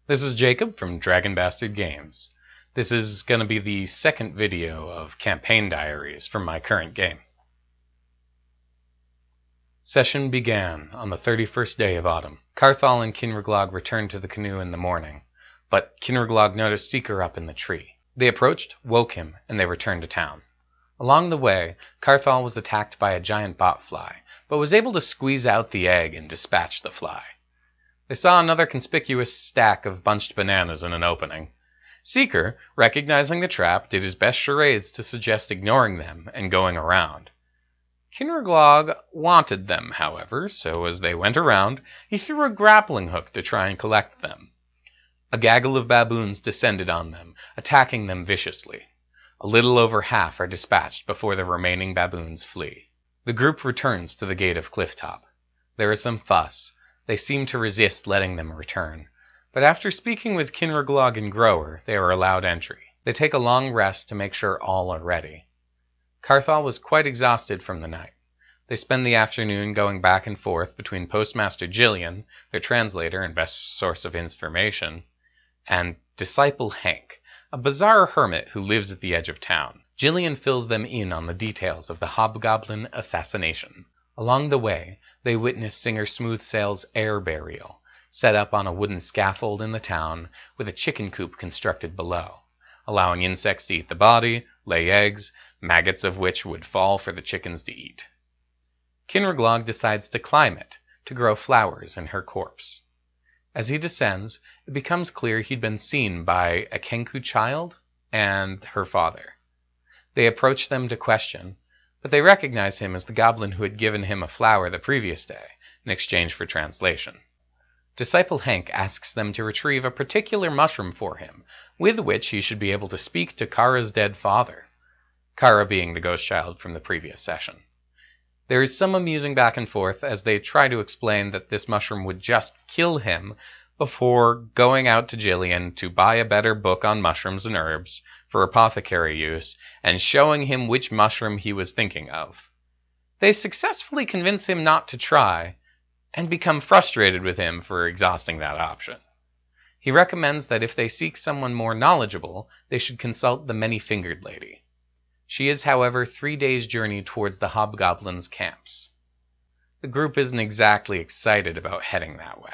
This is Jacob from DragonBastard Games. This is going to be the second video of campaign diaries from my current game. Session began on the 31st day of autumn. Carthal and Kinraglog returned to the canoe in the morning, but Kinraglog noticed Seeker up in the tree. They approached, woke him, and they returned to town. Along the way, Carthal was attacked by a giant botfly, but was able to squeeze out the egg and dispatch the fly. They saw another conspicuous stack of bunched bananas in an opening. Seeker, recognizing the trap, did his best charades to suggest ignoring them and going around. Kinraglog wanted them, however, so as they went around, he threw a grappling hook to try and collect them. A gaggle of baboons descended on them, attacking them viciously. A little over half are dispatched before the remaining baboons flee. The group returns to the gate of Clifftop. There is some fuss. They seem to resist letting them return, but after speaking with Kinraglog and Grower, they are allowed entry. They take a long rest to make sure all are ready. Carthal was quite exhausted from the night. They spend the afternoon going back and forth between Postmaster Jillian, their translator and best source of information, and Disciple Hank, a bizarre hermit who lives at the edge of town. Jillian fills them in on the details of the hobgoblin assassination. Along the way, they witness Singer Smoothsail's air burial, set up on a wooden scaffold in the town with a chicken coop constructed below, allowing insects to eat the body, lay eggs, maggots of which would fall for the chickens to eat. Kinraglog decides to climb it, to grow flowers in her corpse. As he descends, it becomes clear he'd been seen by a Kenku child and her father. They approach them to question, but they recognize him as the goblin who had given him a flower the previous day in exchange for translation. Disciple Hank asks them to retrieve a particular mushroom for him, with which he should be able to speak to Kara's dead father, Kara being the ghost child from the previous session. There is some amusing back and forth as they try to explain that this mushroom would just kill him before going out to Jillian to buy a better book on mushrooms and herbs for apothecary use and showing him which mushroom he was thinking of. They successfully convince him not to try and become frustrated with him for exhausting that option. He recommends that if they seek someone more knowledgeable, they should consult the Many-Fingered Lady. She is, however, 3 days' journey towards the hobgoblins' camps. The group isn't exactly excited about heading that way.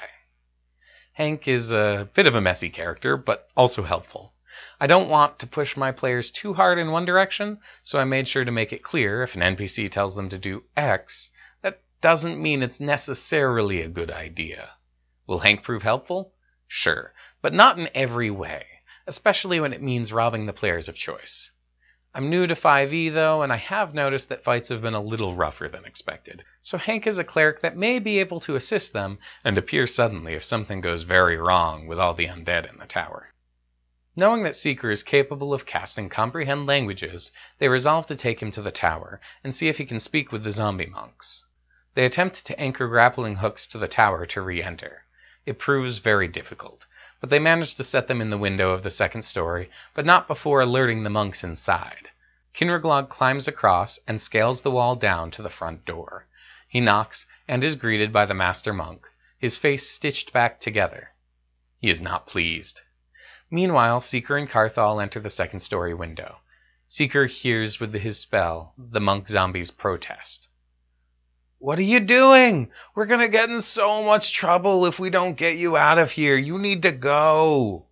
Hank is a bit of a messy character, but also helpful. I don't want to push my players too hard in one direction, so I made sure to make it clear if an NPC tells them to do X, that doesn't mean it's necessarily a good idea. Will Hank prove helpful? Sure, but not in every way, especially when it means robbing the players of choice. I'm new to 5e though, and I have noticed that fights have been a little rougher than expected, so Hank is a cleric that may be able to assist them and appear suddenly if something goes very wrong with all the undead in the tower. Knowing that Seeker is capable of casting comprehend languages, they resolve to take him to the tower and see if he can speak with the zombie monks. They attempt to anchor grappling hooks to the tower to re-enter. It proves very difficult, but they manage to set them in the window of the second story, but not before alerting the monks inside. Kinraglog climbs across and scales the wall down to the front door. He knocks and is greeted by the master monk, his face stitched back together. He is not pleased. Meanwhile, Seeker and Carthal enter the second story window. Seeker hears with his spell the monk zombies protest. "What are you doing? We're going to get in so much trouble if we don't get you out of here. You need to go."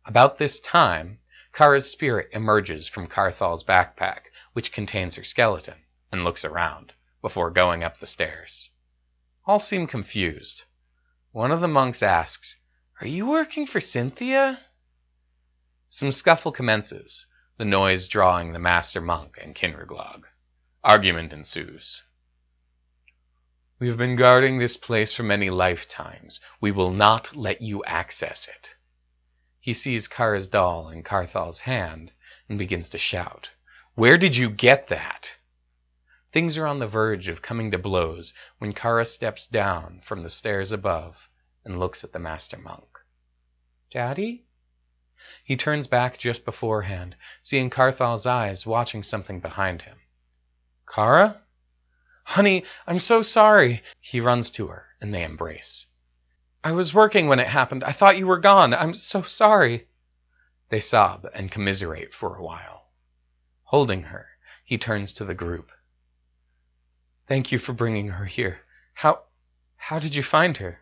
About this time, Kara's spirit emerges from Carthal's backpack, which contains her skeleton, and looks around, before going up the stairs. All seem confused. One of the monks asks, "Are you working for Cynthia?" Some scuffle commences, the noise drawing the master monk and Kinraglog. Argument ensues. "We've been guarding this place for many lifetimes. We will not let you access it." He sees Kara's doll in Carthal's hand and begins to shout, "Where did you get that?" Things are on the verge of coming to blows when Kara steps down from the stairs above and looks at the master monk. "Daddy?" He turns back just beforehand, seeing Carthal's eyes watching something behind him. "Kara?" "Honey, I'm so sorry." He runs to her, and they embrace. I was working when it happened. I thought you were gone. I'm so sorry. They sob and commiserate for a while. Holding her, he turns to the group. Thank you for bringing her here. How did you find her?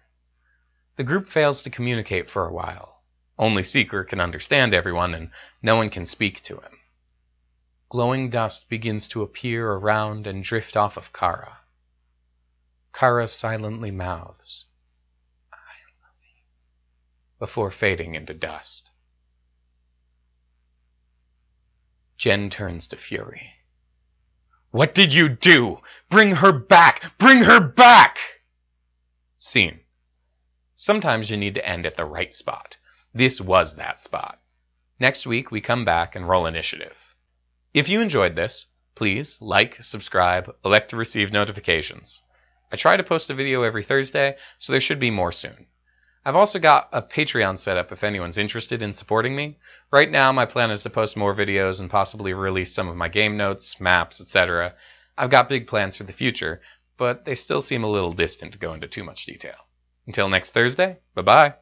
The group fails to communicate for a while. Only Seeker can understand everyone, and no one can speak to him. Glowing dust begins to appear around and drift off of Kara. Kara silently mouths, I love you, before fading into dust. Jen turns to Fury. What did you do? Bring her back! Bring her back! Scene. Sometimes you need to end at the right spot. This was that spot. Next week, we come back and roll initiative. If you enjoyed this, please like, subscribe, elect to receive notifications. I try to post a video every Thursday, so there should be more soon. I've also got a Patreon set up if anyone's interested in supporting me. Right now, my plan is to post more videos and possibly release some of my game notes, maps, etc. I've got big plans for the future, but they still seem a little distant to go into too much detail. Until next Thursday, bye-bye.